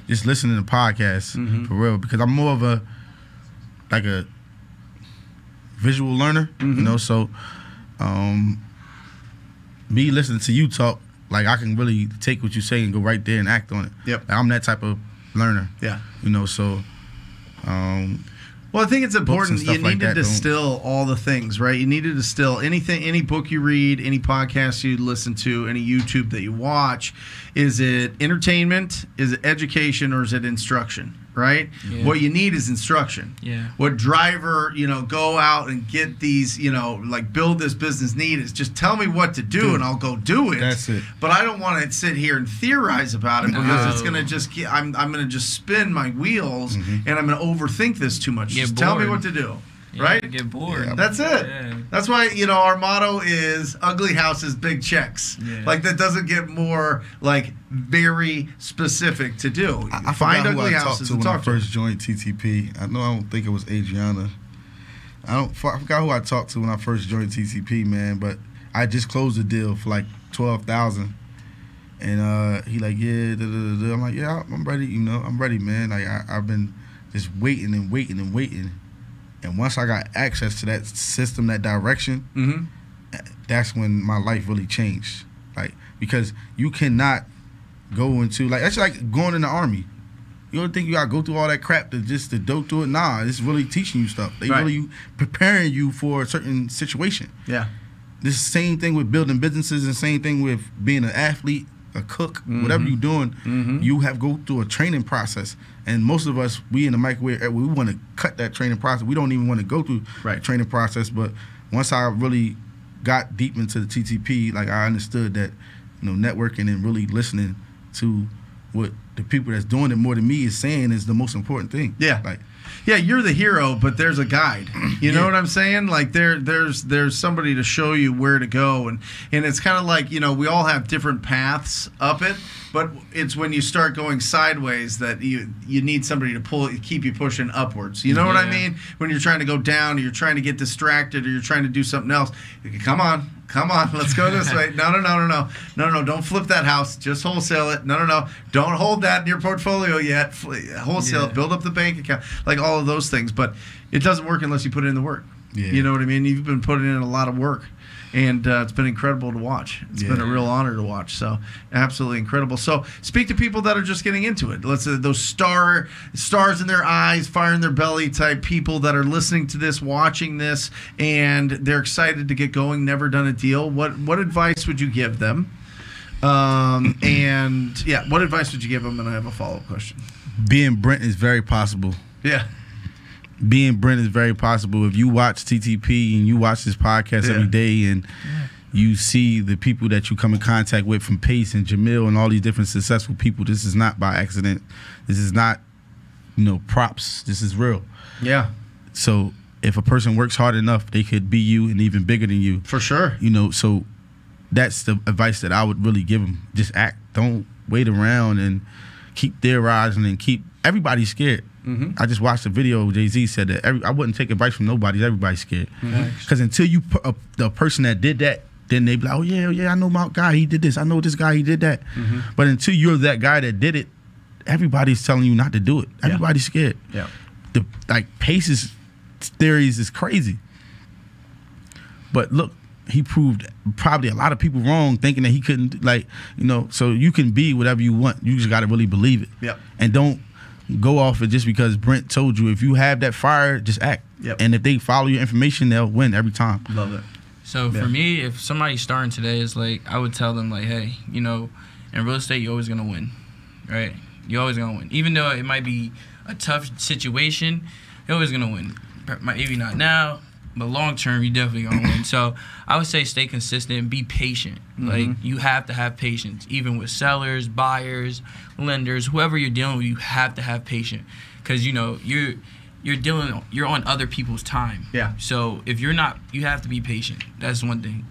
Speaker 2: just listening to podcasts for real. Because I'm more of a visual learner, So me listening to you talk, like I can really take what you say and go right there and act on it.
Speaker 1: Yep.
Speaker 2: Like, I'm that type of learner.
Speaker 1: Yeah.
Speaker 2: So.
Speaker 1: Well, I think it's important. You need
Speaker 2: like
Speaker 1: to distill all the things, right? You need to distill anything, any book you read, any podcast you listen to, any YouTube that you watch. Is it entertainment? Is it education? Or is it instruction? Right?
Speaker 3: Yeah.
Speaker 1: What you need is instruction.
Speaker 3: Yeah.
Speaker 1: What driver, go out and get these, like build this business need is just tell me what to do and I'll go do it.
Speaker 2: That's it.
Speaker 1: But I don't want to sit here and theorize about it because it's gonna just I'm gonna just spin my wheels and I'm gonna overthink this too much. Just tell me what to do.
Speaker 3: Yeah,
Speaker 1: right?
Speaker 3: Get bored.
Speaker 2: Yeah.
Speaker 1: That's it.
Speaker 3: Yeah.
Speaker 1: That's why, our motto is ugly houses, big checks.
Speaker 3: Yeah.
Speaker 1: Like that doesn't get more like very specific to do.
Speaker 2: I
Speaker 1: Find
Speaker 2: forgot
Speaker 1: ugly
Speaker 2: who I
Speaker 1: houses
Speaker 2: talked to
Speaker 1: and
Speaker 2: when I
Speaker 1: talk to
Speaker 2: first joined TTP. I don't think it was Adriana. I forgot who I talked to when I first joined TTP, man. But I just closed the deal for like $12,000, and he like, yeah, I'm like, yeah, I'm ready. I'm ready, man. Like I've been just waiting and waiting and waiting. And once I got access to that system, that direction, that's when my life really changed. Like, because you cannot go into, like, that's like going in the Army. You don't think you gotta go through all that crap to go through it? Nah, it's really teaching you stuff. They really preparing you for a certain situation.
Speaker 1: Yeah.
Speaker 2: This same thing with building businesses, and same thing with being an athlete, a cook, whatever you're doing, you have go through a training process. And most of us, we in the microwave, we want to cut that training process. We don't even want to go through the training process. But once I really got deep into the TTP, like I understood that, networking and really listening to what the people that's doing it more than me is saying is the most important thing.
Speaker 1: Yeah.
Speaker 2: Like,
Speaker 1: yeah, you're the hero, but there's a guide. You know what I'm saying? Like there's somebody to show you where to go, and it's kind of like, we all have different paths up it, but it's when you start going sideways that you need somebody to keep you pushing upwards. You know what I mean? When you're trying to go down, or you're trying to get distracted, or you're trying to do something else. Come on, let's go this way. No, don't flip that house. Just wholesale it. No, don't hold that in your portfolio yet. Wholesale, build up the bank account, like all of those things. But it doesn't work unless you put in the work. Yeah. You know what I mean? You've been putting in a lot of work, and it's been incredible to watch. It's been a real honor to watch. So absolutely incredible. So speak to people that are just getting into it. Let's say those stars in their eyes, fire in their belly type people that are listening to this, watching this, and they're excited to get going. Never done a deal. What advice would you give them? What advice would you give them? And I have a follow-up question.
Speaker 2: being Brent is very possible.
Speaker 1: Yeah.
Speaker 2: Being Brent is very possible. If you watch TTP and you watch this podcast every day and you see the people that you come in contact with from Pace and Jamil and all these different successful people, this is not by accident. This is not, props. This is real.
Speaker 1: Yeah.
Speaker 2: So if a person works hard enough, they could be you and even bigger than you.
Speaker 1: For sure.
Speaker 2: So that's the advice that I would really give them. Just act. Don't wait around and keep theorizing and keep everybody scared. Mm-hmm. I just watched a video. Jay-Z said that I wouldn't take advice from nobody. Everybody's scared. Because until you put the person that did that, then they be like, oh, yeah, I know my guy. He did this. I know this guy. He did that. Mm-hmm. But until you're that guy that did it, everybody's telling you not to do it. Everybody's scared.
Speaker 1: Yeah.
Speaker 2: Pace's theories is crazy. But look, he proved probably a lot of people wrong thinking that he couldn't, so you can be whatever you want. You just got to really believe it.
Speaker 1: Yep.
Speaker 2: And don't go off it just because Brent told you. If you have that fire, just act.
Speaker 1: Yep.
Speaker 2: And if they follow your information, they'll win every time.
Speaker 1: Love it.
Speaker 3: So for me, if somebody's starting today, it's I would tell them hey, in real estate, you're always going to win, right? You're always going to win. Even though it might be a tough situation, you're always going to win. Maybe not now, but long term, you're definitely going to win. So I would say stay consistent, be patient. Mm-hmm. You have to have patience, even with sellers, buyers, lenders, whoever you're dealing with, you have to have patience. Because, you're on other people's time.
Speaker 1: Yeah.
Speaker 3: So if you're not, you have to be patient. That's one thing.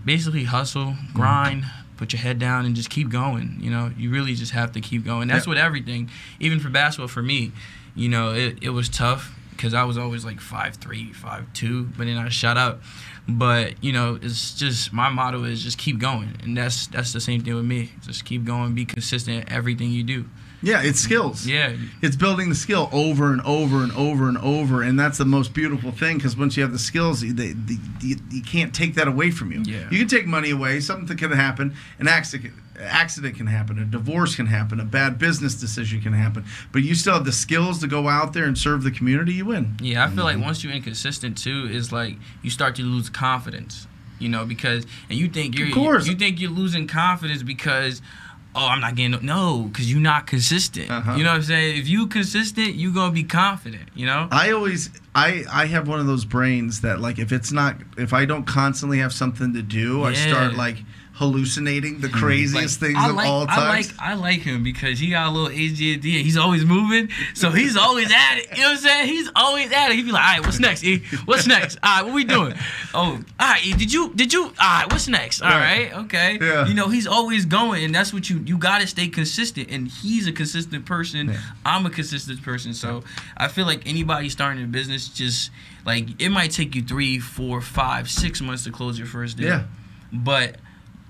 Speaker 3: Basically hustle, grind, put your head down and just keep going. You know, you really just have to keep going. That's with everything. Even for basketball, for me, you know, it was tough because I was always like 5'3", 5'2", but then I shot up. But, you know, it's just, my motto is just keep going. And that's the same thing with me. Just keep going, be consistent at everything you do.
Speaker 1: Yeah, it's skills.
Speaker 3: Yeah.
Speaker 1: It's building the skill over and over and over and over, and that's the most beautiful thing, because once you have the skills, you can't take that away from you.
Speaker 3: Yeah.
Speaker 1: You can take money away, something can happen, an accident can happen, a divorce can happen, a bad business decision can happen, but you still have the skills to go out there and serve the community, you win.
Speaker 3: Yeah, I feel like once you're inconsistent, too, is like you start to lose confidence, you know, because, and you think you're losing confidence because, oh, I'm not getting no, because you're not consistent. You know what I'm saying? If you consistent, you're gonna be confident. You know. I have one of those brains that, like, if I don't constantly have something to do, I start like hallucinating the craziest things of all time. I like him because he got a little ADHD. He's always moving, so he's always at it. You know what I'm saying? He's always at it. He'd be like, all right, what's next, E? What's next? All right, what we doing? Oh, all right, E, did you? All right, what's next? All right, okay.
Speaker 1: Yeah.
Speaker 3: You know, he's always going, and that's what you got to stay consistent. And he's a consistent person. Yeah. I'm a consistent person. So I feel like anybody starting a business, just like, it might take you 3, 4, 5, 6 months to close your first deal.
Speaker 1: Yeah.
Speaker 3: But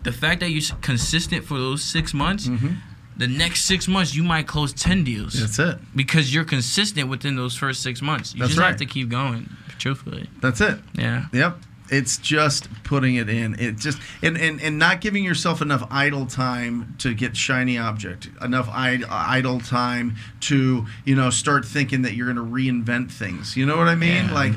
Speaker 3: the fact that you're consistent for those 6 months, the next 6 months you might close 10 deals.
Speaker 1: That's it.
Speaker 3: Because you're consistent within those first 6 months. You have to keep going, truthfully.
Speaker 1: That's it.
Speaker 3: Yeah.
Speaker 1: Yep. It's just putting it in. It just and not giving yourself enough idle time to get shiny object. Enough idle time to, you know, start thinking that you're going to reinvent things. You know what I mean?
Speaker 3: Yeah.
Speaker 1: Like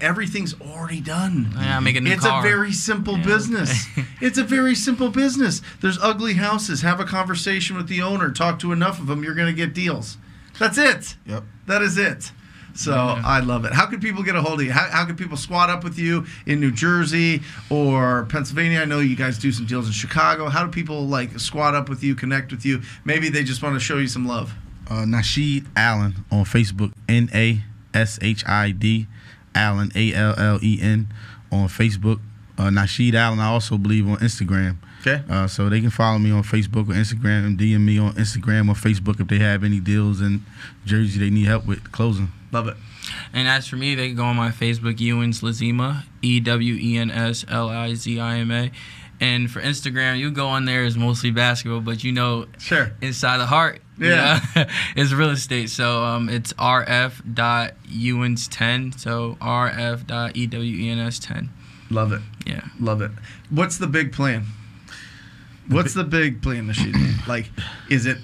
Speaker 1: everything's already done.
Speaker 3: Yeah, make a new
Speaker 1: It's
Speaker 3: car.
Speaker 1: a very simple business. It's a very simple business. There's ugly houses. Have a conversation with the owner. Talk to enough of them. You're going to get deals. That's it.
Speaker 2: Yep.
Speaker 1: That is it. So I love it. How can people get a hold of you? How can people squat up with you in New Jersey or Pennsylvania? I know you guys do some deals in Chicago. How do people like squat up with you, connect with you? Maybe they just want to show you some love.
Speaker 2: Nasheed Allen on Facebook, NASHID Allen, ALLEN on Facebook. Nasheed Allen, I also believe, on Instagram.
Speaker 1: Okay.
Speaker 2: So they can follow me on Facebook or Instagram and DM me on Instagram or Facebook if they have any deals in Jersey they need help with closing.
Speaker 1: Love it.
Speaker 3: And as for me, they can go on my Facebook, Ewens Lizima, EWENSLIZIMA. And for Instagram, you go on there, it's mostly basketball, but you know, inside the heart,
Speaker 1: yeah,
Speaker 3: you know, it's real estate. So it's rf.ewens10, so rf.ewens10.
Speaker 1: Love it.
Speaker 3: Yeah.
Speaker 1: Love it. What's the big plan? What's the big plan, Nasheed? Like, is it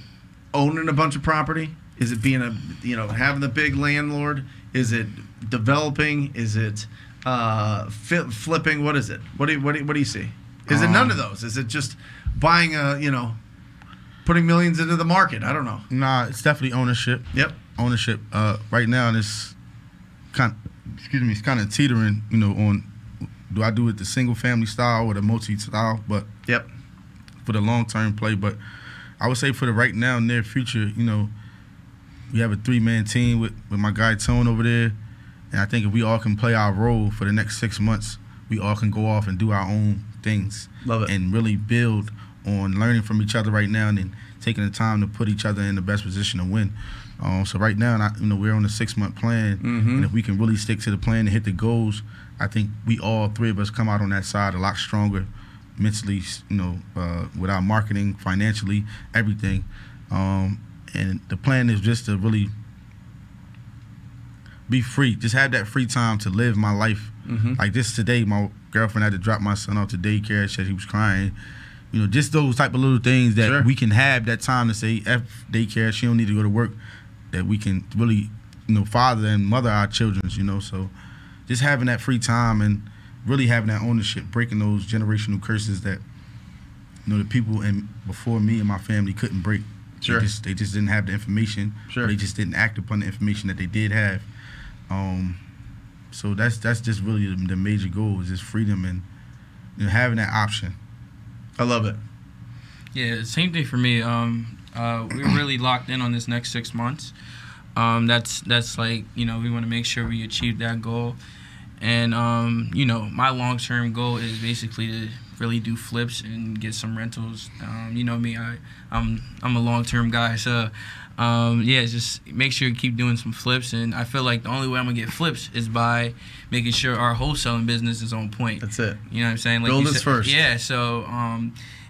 Speaker 1: owning a bunch of property? Is it being having the big landlord? Is it developing? Is it flipping? What is it? What do you see? Is it none of those? Is it just buying putting millions into the market? I don't know.
Speaker 2: Nah, it's definitely ownership.
Speaker 1: Yep.
Speaker 2: Ownership. Right now, it's kind of teetering, you know, on do I do it the single family style or the multi style? But
Speaker 1: yep.
Speaker 2: For the long term play, but I would say for the right now, near future, you know, we have a 3-man team with my guy Tone over there, and I think if we all can play our role for the next 6 months, we all can go off and do our own things.
Speaker 1: Love it.
Speaker 2: And really build on learning from each other right now and then taking the time to put each other in the best position to win. So right now, we're on a 6-month plan, and if we can really stick to the plan and hit the goals, I think we all 3 of us come out on that side a lot stronger mentally, you know, with our marketing, financially, everything. And the plan is just to really be free, just have that free time to live my life. Like this today, my girlfriend had to drop my son off to daycare. She said he was crying. You know, just those type of little things that we can have that time to say, F daycare, she don't need to go to work, that we can really, you know, father and mother our children, you know. So just having that free time and really having that ownership, breaking those generational curses that, you know, the people before me and my family couldn't break.
Speaker 1: Sure.
Speaker 2: They just didn't have the information.
Speaker 1: Sure.
Speaker 2: They just didn't act upon the information that they did have. So that's just really the major goal, is just freedom and, you know, having that option.
Speaker 1: I love it.
Speaker 3: Yeah, same thing for me. We're really locked in on this next 6 months. That's like, you know, we want to make sure we achieve that goal. And you know, my long-term goal is basically to really do flips and get some rentals. You know me, I'm a long-term guy, so yeah, just make sure you keep doing some flips. And I feel like the only way I'm gonna get flips is by making sure our wholesaling business is on point.
Speaker 1: That's it.
Speaker 3: You know what I'm saying? Like
Speaker 1: build
Speaker 3: you
Speaker 1: us
Speaker 3: said,
Speaker 1: first.
Speaker 3: Yeah. So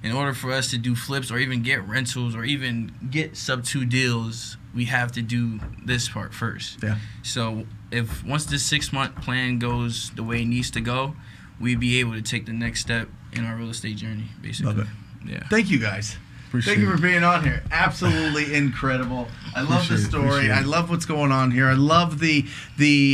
Speaker 3: in order for us to do flips or even get rentals or even get sub-2 deals, we have to do this part first.
Speaker 1: Yeah.
Speaker 3: So if once this 6-month plan goes the way it needs to go, we'd be able to take the next step in our real estate journey, basically.
Speaker 1: Love it.
Speaker 3: Yeah.
Speaker 1: Thank you guys.
Speaker 2: Appreciate
Speaker 1: Thank you
Speaker 2: it.
Speaker 1: for being on here. Absolutely incredible. I love the
Speaker 2: Appreciate it,
Speaker 1: story.
Speaker 2: appreciate it.
Speaker 1: I love what's going on here. I love the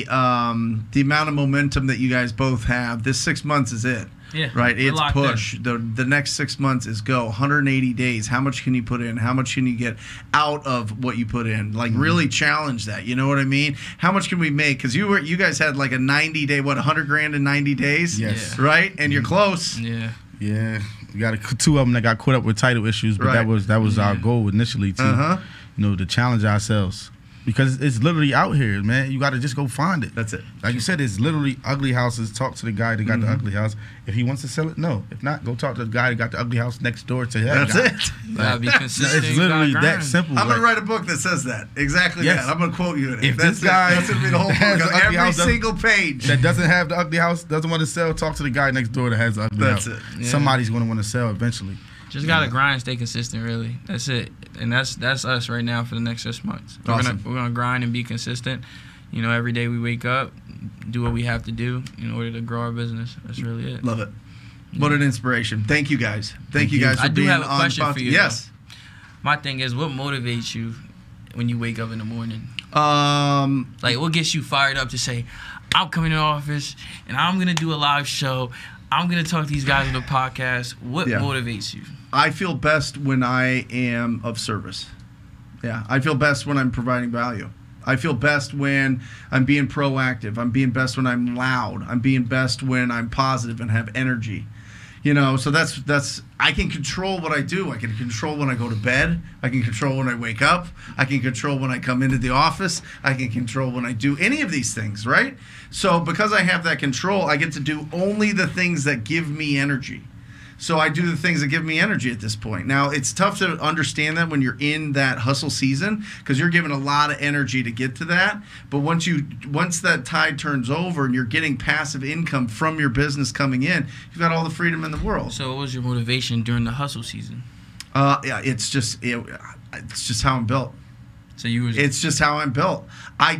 Speaker 1: amount of momentum that you guys both have. This 6 months is it.
Speaker 3: Yeah.
Speaker 1: Right,
Speaker 3: we're
Speaker 1: it's
Speaker 3: locked
Speaker 1: push. The next 6 months is go. 180 days. How much can you put in? How much can you get out of what you put in? Like really challenge that. You know what I mean? How much can we make? Because you guys had like a 90-day, what, 100 grand in 90 days?
Speaker 2: Yes.
Speaker 3: Yeah.
Speaker 1: Right, and you're close.
Speaker 3: Yeah.
Speaker 2: Yeah, we got two of them that got caught up with title issues, but
Speaker 1: Right.
Speaker 2: that was our goal initially to, to challenge ourselves, because it's literally out here, man. You got to just go find it.
Speaker 1: That's it.
Speaker 2: Like you said, it's literally ugly houses. Talk to the guy that got the ugly house. If he wants to sell it, no. If not, go talk to the guy that got the ugly house next door to that
Speaker 1: That's
Speaker 2: guy.
Speaker 1: it.
Speaker 3: You gotta be
Speaker 2: No,
Speaker 3: consistent.
Speaker 2: it's
Speaker 3: you
Speaker 2: literally
Speaker 3: gotta
Speaker 2: that
Speaker 3: grind.
Speaker 2: simple.
Speaker 1: I'm gonna
Speaker 2: Like,
Speaker 1: write a book that says that. Exactly
Speaker 2: Yes.
Speaker 1: that. I'm gonna quote you in it.
Speaker 2: If
Speaker 1: That's
Speaker 2: this guy
Speaker 1: that's gonna be the whole
Speaker 2: has
Speaker 1: book.
Speaker 2: the ugly
Speaker 1: Every
Speaker 2: house,
Speaker 1: single page.
Speaker 2: that doesn't have the ugly house, doesn't want to sell, talk to the guy next door that has the ugly
Speaker 1: That's
Speaker 2: house.
Speaker 1: it.
Speaker 3: Yeah.
Speaker 2: Somebody's going to want to sell eventually.
Speaker 3: Just gotta grind, stay consistent. Really, that's it. And that's us right now for the next 6 months.
Speaker 1: Awesome.
Speaker 3: We're gonna grind and be consistent. You know, every day we wake up, do what we have to do in order to grow our business. That's really it.
Speaker 1: Love it. What an inspiration. Thank you guys. Thank you guys for
Speaker 3: I do
Speaker 1: being
Speaker 3: have a
Speaker 1: on
Speaker 3: question
Speaker 1: Spot-
Speaker 3: for you,
Speaker 1: Yes.
Speaker 3: My thing is, what motivates you when you wake up in the morning? Like, what gets you fired up to say, I'm coming to the office and I'm gonna do a live show. I'm gonna talk to these guys on the podcast. What
Speaker 1: Yeah.
Speaker 3: motivates you?
Speaker 1: I feel best when I am of service. Yeah, I feel best when I'm providing value. I feel best when I'm being proactive. I'm being best when I'm loud. I'm being best when I'm positive and have energy. You know, so that's I can control what I do. I can control when I go to bed. I can control when I wake up. I can control when I come into the office. I can control when I do any of these things, right? So because I have that control, I get to do only the things that give me energy. So I do the things that give me energy at this point. Now, it's tough to understand that when you're in that hustle season because you're giving a lot of energy to get to that. But once that tide turns over and you're getting passive income from your business coming in, you've got all the freedom in the world.
Speaker 3: So, what was your motivation during the hustle season?
Speaker 1: Yeah, it's just how I'm built.
Speaker 3: So you was
Speaker 1: It's just how I'm built. I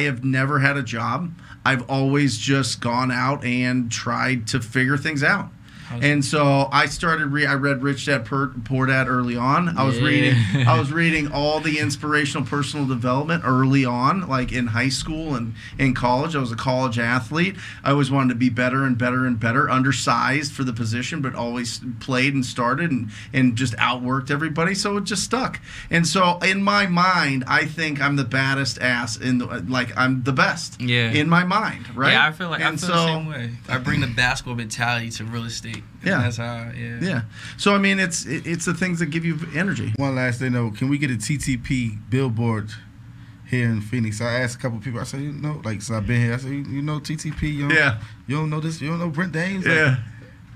Speaker 1: have never had a job. I've always just gone out and tried to figure things out. And so I started. I read Rich Dad Poor Dad early on. I was reading all the inspirational personal development early on, like in high school and in college. I was a college athlete. I always wanted to be better and better and better. Undersized for the position, but always played and started and just outworked everybody. So it just stuck. And so in my mind, I think I'm the baddest ass I'm the best.
Speaker 3: Yeah.
Speaker 1: In my mind, right?
Speaker 3: Yeah, I feel the same way. I bring the basketball mentality to real estate.
Speaker 1: Yeah.
Speaker 3: That's how. Yeah.
Speaker 1: Yeah. So I mean, it's the things that give you energy.
Speaker 2: One last thing though, can we get a TTP billboard here in Phoenix? I asked a couple of people. I said, so I've been here. I said, you know TTP? You don't know this? You don't know Brent Daniels?
Speaker 1: Yeah.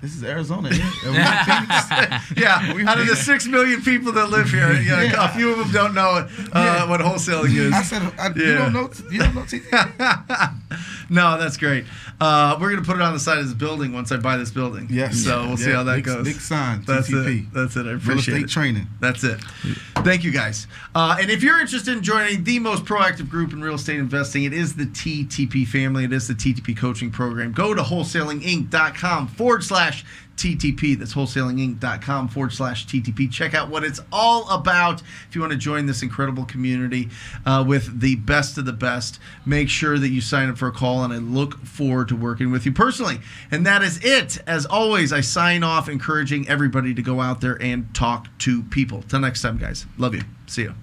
Speaker 2: This is Arizona. Yeah. We in Phoenix.
Speaker 1: Yeah. Out of the 6 million people that live here, a few of them don't know what wholesaling is.
Speaker 2: I said, you don't know TTP?
Speaker 1: No, that's great. We're going to put it on the side of this building once I buy this building.
Speaker 2: Yes.
Speaker 1: So we'll see how that goes.
Speaker 2: Big sign,
Speaker 1: That's
Speaker 2: TTP.
Speaker 1: it. That's it. I
Speaker 2: Real
Speaker 1: appreciate
Speaker 2: estate
Speaker 1: it.
Speaker 2: training.
Speaker 1: That's it. Thank you, guys. And if you're interested in joining the most proactive group in real estate investing, it is the TTP family. It is the TTP coaching program. Go to wholesalinginc.com/TTP. That's wholesalinginc.com/TTP. Check out what it's all about. If you want to join this incredible community with the best of the best, make sure that you sign up for a call, and I look forward to working with you personally. And that is it. As always, I sign off encouraging everybody to go out there and talk to people. Till next time, guys. Love you. See you.